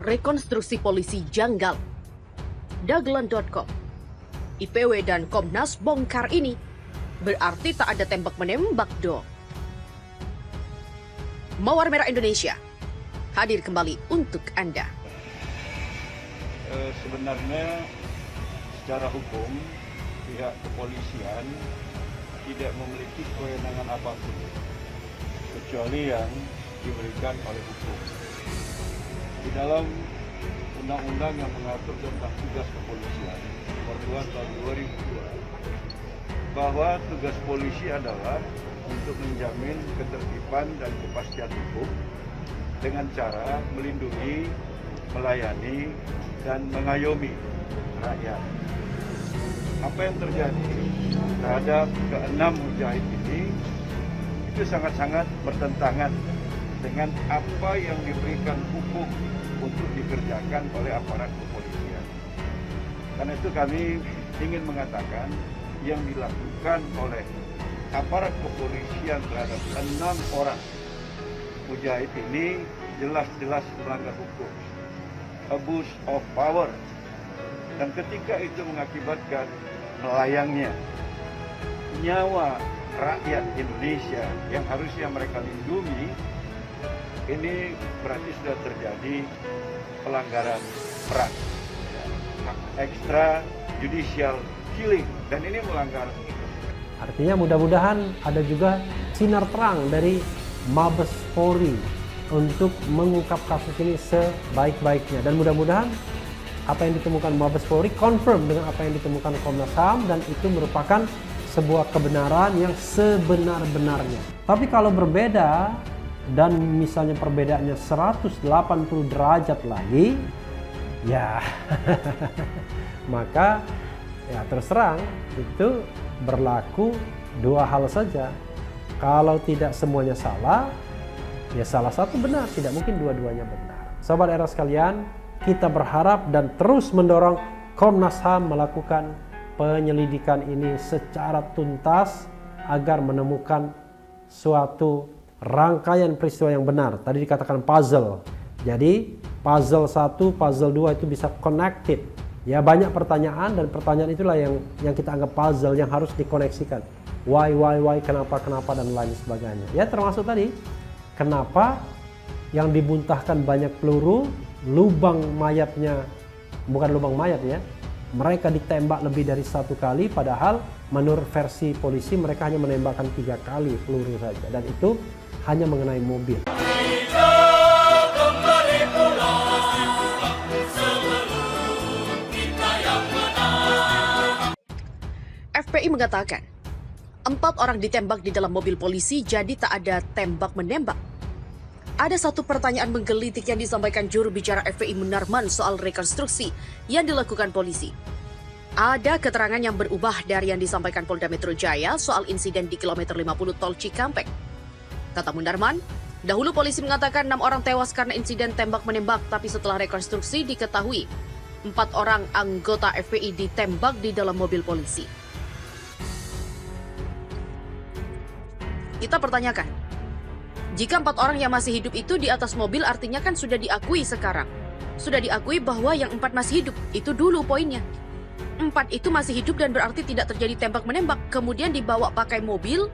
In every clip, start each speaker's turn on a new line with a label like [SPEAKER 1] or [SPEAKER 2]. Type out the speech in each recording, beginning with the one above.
[SPEAKER 1] rekonstruksi polisi janggal. Dagelan.com, IPW dan Komnas bongkar ini, berarti tak ada tembak-menembak dong. Mawar Merah Indonesia hadir kembali untuk Anda.
[SPEAKER 2] Sebenarnya secara hukum pihak kepolisian tidak memiliki kewenangan apapun kecuali yang diberikan oleh hukum. Di dalam undang-undang yang mengatur tentang tugas kepolisian nomor 2 tahun 2002 bahwa tugas polisi adalah untuk menjamin ketertiban dan kepastian hukum dengan cara melindungi, melayani, dan mengayomi rakyat. Apa yang terjadi terhadap keenam mujahid ini itu sangat-sangat bertentangan dengan apa yang diberikan hukum untuk dikerjakan oleh aparat kepolisian. Karena itu kami ingin mengatakan yang dilakukan oleh aparat kepolisian terhadap 6 orang mujahid ini jelas-jelas melanggar hukum, abuse of power, dan ketika itu mengakibatkan melayangnya nyawa rakyat Indonesia yang harusnya mereka lindungi, ini berarti sudah terjadi pelanggaran berat, extra judicial killing, dan ini melanggar.
[SPEAKER 3] Artinya mudah-mudahan ada juga sinar terang dari Mabes Polri untuk mengungkap kasus ini sebaik-baiknya, dan mudah-mudahan apa yang ditemukan Mabes Polri confirm dengan apa yang ditemukan Komnas HAM, dan itu merupakan sebuah kebenaran yang sebenar-benarnya. Tapi kalau berbeda dan misalnya perbedaannya 180 derajat lagi, ya maka ya terus terang itu berlaku dua hal saja. Kalau tidak semuanya salah, ya salah satu benar, tidak mungkin dua-duanya benar. Sobat Era sekalian, kita berharap dan terus mendorong Komnas HAM melakukan penyelidikan ini secara tuntas agar menemukan suatu rangkaian peristiwa yang benar. Tadi dikatakan puzzle. Jadi puzzle 1, puzzle 2 itu bisa connected. Ya, banyak pertanyaan, dan pertanyaan itulah yang kita anggap puzzle yang harus dikoneksikan. Why, kenapa, dan lain sebagainya. Ya, termasuk tadi, kenapa yang dimuntahkan banyak peluru, lubang mayatnya, bukan lubang mayat ya, mereka ditembak lebih dari 1 kali, padahal menurut versi polisi mereka hanya menembakkan 3 kali peluru saja, dan itu hanya mengenai mobil.
[SPEAKER 1] FPI mengatakan 4 orang ditembak di dalam mobil polisi, jadi tak ada tembak-menembak. Ada satu pertanyaan menggelitik yang disampaikan juru bicara FPI Munarman soal rekonstruksi yang dilakukan polisi. Ada keterangan yang berubah dari yang disampaikan Polda Metro Jaya soal insiden di kilometer 50 Tol Cikampek. Kata Munarman, dahulu polisi mengatakan 6 orang tewas karena insiden tembak-menembak, tapi setelah rekonstruksi diketahui 4 orang anggota FPI ditembak di dalam mobil polisi. Kita pertanyakan, jika 4 orang yang masih hidup itu di atas mobil, artinya kan sudah diakui sekarang. Sudah diakui bahwa yang 4 masih hidup, itu dulu poinnya. 4 itu masih hidup dan berarti tidak terjadi tembak-menembak, kemudian dibawa pakai mobil,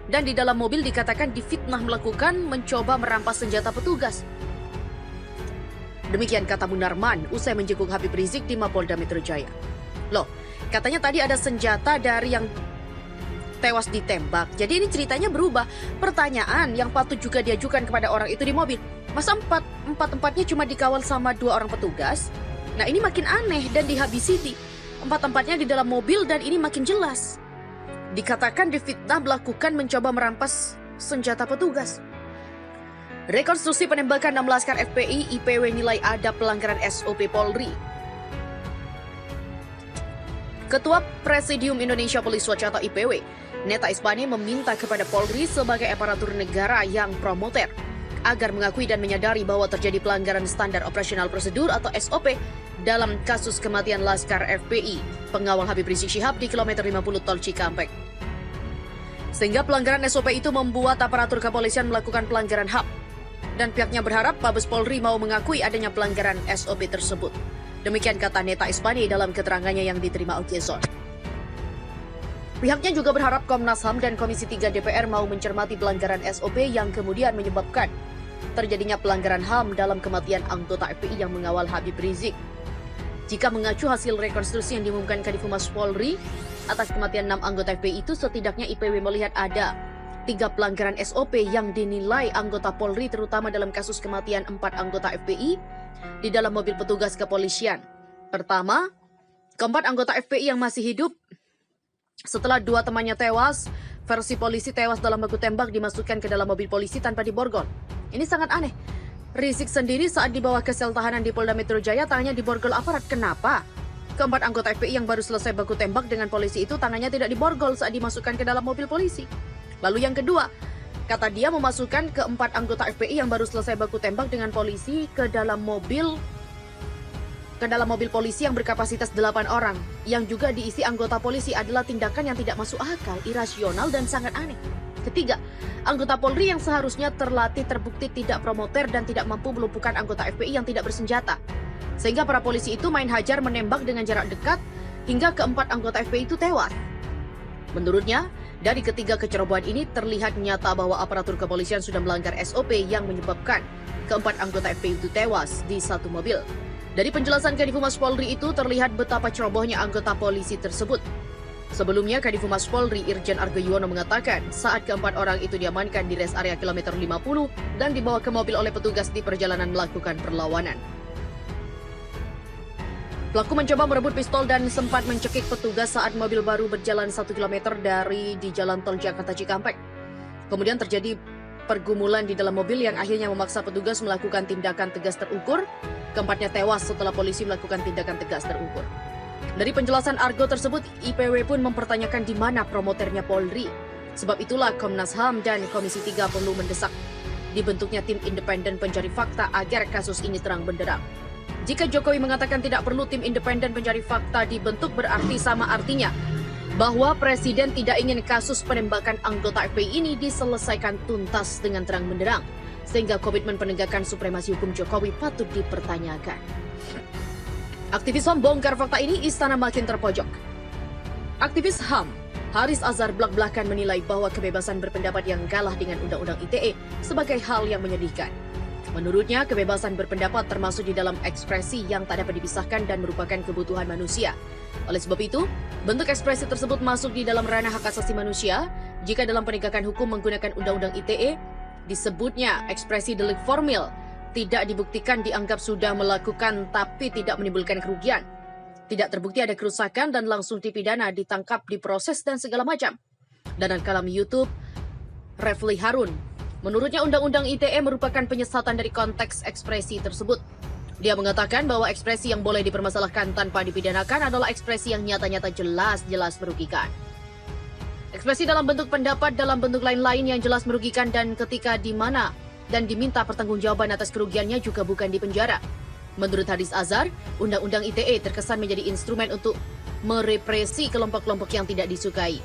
[SPEAKER 1] dan di dalam mobil dikatakan difitnah melakukan mencoba merampas senjata petugas. Demikian kata Munarman usai menjenguk Habib Rizik di Mapolda Metro Jaya. Loh, katanya tadi ada senjata dari yang tewas ditembak. Jadi ini ceritanya berubah. Pertanyaan yang patut juga diajukan kepada orang itu di mobil, masa empat-empatnya cuma dikawal sama 2 orang petugas? Nah, ini makin aneh dan dihabisi 4-empatnya di dalam mobil, dan ini makin jelas. Dikatakan difitnah melakukan mencoba merampas senjata petugas. Rekonstruksi penembakan 6 laskar FPI, IPW nilai ada pelanggaran SOP Polri. Ketua Presidium Indonesia Police Watch atau IPW, Neta Ispani, meminta kepada Polri sebagai aparatur negara yang promoter agar mengakui dan menyadari bahwa terjadi pelanggaran standar operasional prosedur atau SOP dalam kasus kematian laskar FPI, pengawal Habib Rizik Syihab di kilometer 50 Tol Cikampek. Sehingga pelanggaran SOP itu membuat aparatur kepolisian melakukan pelanggaran HAM. Dan pihaknya berharap Mabes Polri mau mengakui adanya pelanggaran SOP tersebut. Demikian kata Neta Ispani dalam keterangannya yang diterima Okezon. Pihaknya juga berharap Komnas HAM dan Komisi 3 DPR mau mencermati pelanggaran SOP yang kemudian menyebabkan terjadinya pelanggaran HAM dalam kematian anggota FPI yang mengawal Habib Rizik. Jika mengacu hasil rekonstruksi yang diumumkan Kadifumas Polri atas kematian 6 anggota FPI itu, setidaknya IPW melihat ada 3 pelanggaran SOP yang dinilai anggota Polri terutama dalam kasus kematian 4 anggota FPI di dalam mobil petugas kepolisian. Pertama, keempat anggota FPI yang masih hidup setelah 2 temannya tewas, versi polisi tewas dalam baku tembak dimasukkan ke dalam mobil polisi tanpa diborgol. Ini sangat aneh. Rizik sendiri saat dibawa ke sel tahanan di Polda Metro Jaya tangannya diborgol aparat. Kenapa? Keempat anggota FPI yang baru selesai baku tembak dengan polisi itu tangannya tidak diborgol saat dimasukkan ke dalam mobil polisi. Lalu yang kedua, kata dia memasukkan keempat anggota FPI yang baru selesai baku tembak dengan polisi ke dalam mobil polisi yang berkapasitas 8 orang, yang juga diisi anggota polisi adalah tindakan yang tidak masuk akal, irasional, dan sangat aneh. Ketiga, anggota Polri yang seharusnya terlatih terbukti tidak promoter dan tidak mampu melumpuhkan anggota FPI yang tidak bersenjata. Sehingga para polisi itu main hajar menembak dengan jarak dekat hingga keempat anggota FPI itu tewas. Menurutnya, dari ketiga kecerobohan ini terlihat nyata bahwa aparatur kepolisian sudah melanggar SOP yang menyebabkan keempat anggota FPI itu tewas di satu mobil. Dari penjelasan Kadifumas Polri itu terlihat betapa cerobohnya anggota polisi tersebut. Sebelumnya, Kadifumas Polri Irjen Argo Yuwono mengatakan saat keempat orang itu diamankan di rest area kilometer 50 dan dibawa ke mobil oleh petugas di perjalanan melakukan perlawanan. Pelaku mencoba merebut pistol dan sempat mencekik petugas saat mobil baru berjalan 1 km di Jalan Tol Jakarta Cikampek. Kemudian terjadi pergumulan di dalam mobil yang akhirnya memaksa petugas melakukan tindakan tegas terukur. Keempatnya tewas setelah polisi melakukan tindakan tegas terukur. Dari penjelasan Argo tersebut, IPW pun mempertanyakan di mana promoternya Polri. Sebab itulah Komnas HAM dan Komisi 3 perlu mendesak dibentuknya tim independen pencari fakta agar kasus ini terang benderang. Jika Jokowi mengatakan tidak perlu tim independen pencari fakta dibentuk, berarti sama artinya bahwa Presiden tidak ingin kasus penembakan anggota FPI ini diselesaikan tuntas dengan terang benderang, sehingga komitmen penegakan supremasi hukum Jokowi patut dipertanyakan. Aktivis HAM bongkar fakta ini, istana makin terpojok. Aktivis HAM Haris Azhar belak-belakan menilai bahwa kebebasan berpendapat yang kalah dengan Undang-Undang ITE sebagai hal yang menyedihkan. Menurutnya, kebebasan berpendapat termasuk di dalam ekspresi yang tak dapat dipisahkan dan merupakan kebutuhan manusia. Oleh sebab itu, bentuk ekspresi tersebut masuk di dalam ranah hak asasi manusia. Jika dalam penegakan hukum menggunakan Undang-Undang ITE, disebutnya ekspresi delik formil, tidak dibuktikan dianggap sudah melakukan tapi tidak menimbulkan kerugian. Tidak terbukti ada kerusakan dan langsung dipidana, ditangkap, diproses, dan segala macam. Dan kalam YouTube, Refli Harun, menurutnya Undang-Undang ITE merupakan penyesatan dari konteks ekspresi tersebut. Dia mengatakan bahwa ekspresi yang boleh dipermasalahkan tanpa dipidanakan adalah ekspresi yang nyata-nyata jelas-jelas merugikan. Ekspresi dalam bentuk pendapat dalam bentuk lain-lain yang jelas merugikan dan ketika di mana dan diminta pertanggungjawaban atas kerugiannya juga bukan di penjara. Menurut Haris Azhar, Undang-Undang ITE terkesan menjadi instrumen untuk merepresi kelompok-kelompok yang tidak disukai.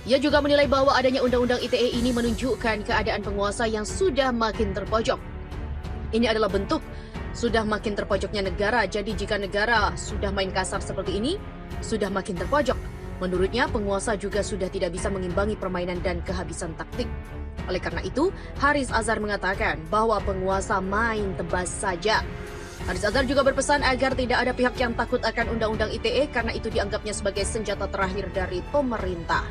[SPEAKER 1] Ia juga menilai bahwa adanya Undang-Undang ITE ini menunjukkan keadaan penguasa yang sudah makin terpojok. Ini adalah bentuk sudah makin terpojoknya negara, jadi jika negara sudah main kasar seperti ini, sudah makin terpojok. Menurutnya, penguasa juga sudah tidak bisa mengimbangi permainan dan kehabisan taktik. Oleh karena itu, Haris Azhar mengatakan bahwa penguasa main tebas saja. Haris Azhar juga berpesan agar tidak ada pihak yang takut akan Undang-Undang ITE karena itu dianggapnya sebagai senjata terakhir dari pemerintah.